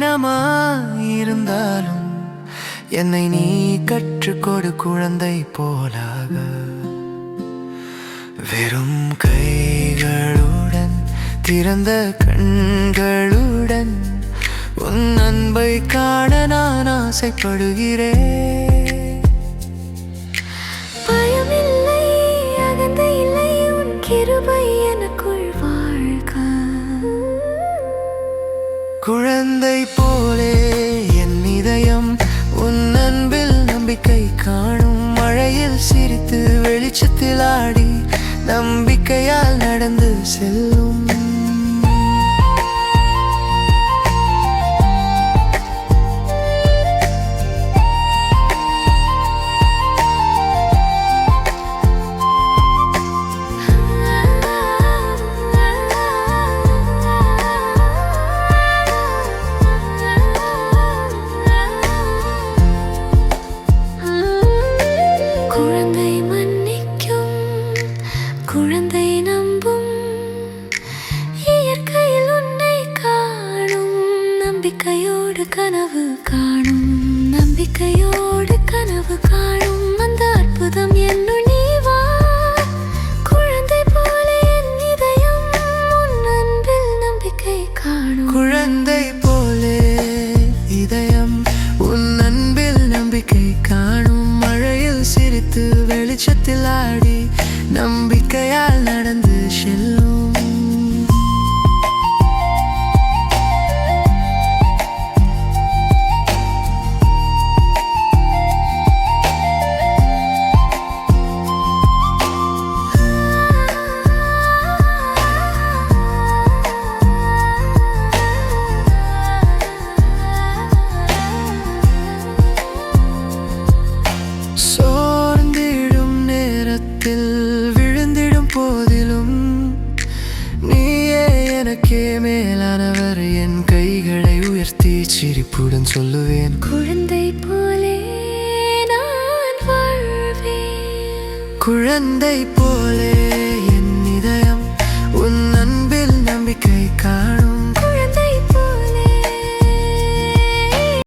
பாரமாயிருந்தாலும் என்னை நீ கற்றுக்கொடு குழந்தை போலாக. வெறும் கைகளுடன் திறந்த கண்களுடன் உன் அன்பை காண நான் ஆசைப்படுகிறேன். பயமில்லை, அகந்தை இல்லை, உன் கிருபை எனக்குள் வாழ்க. குழந்தை போலே என் இதயம் உன் அன்பில் நம்பிக்கை காணும். மழையில் சிரித்து வெளிச்சத்தில் ஆடி நம்பிக்கையால் நடந்து செல்லும். குழந்தை மன்னிக்கும், குழந்தை நம்பும், இயற்கையில் உன்னை காணும். நம்பிக்கையோடு கனவு காணும், நம்பிக்கையோடு கனவு காணும். அந்த அற்புதம் என்னுள் நீ வா. குழந்தை போல என் இதயம் உன் அன்பில் நம்பிக்கை காணும். குழந்தை போலே இதயம் உன் அன்பில் நம்பிக்கை காணும். மழையில் சிரித்து வெளிச்சத்தில் ஆடி நம்பிக்கையால் நடந்து செல்லும். சோர்ந்திடும் நேரத்தில் விழுந்திடும் போதிலும் நீயே எனக்கே மேலானவர். என் கைகளை உயர்த்தி சிரிப்புடன் சொல்லுவேன், குழந்தை போலே நான் வாழ்வேன். குழந்தை போலே என் இதயம் உன் அன்பில் நம்பிக்கை காணும்.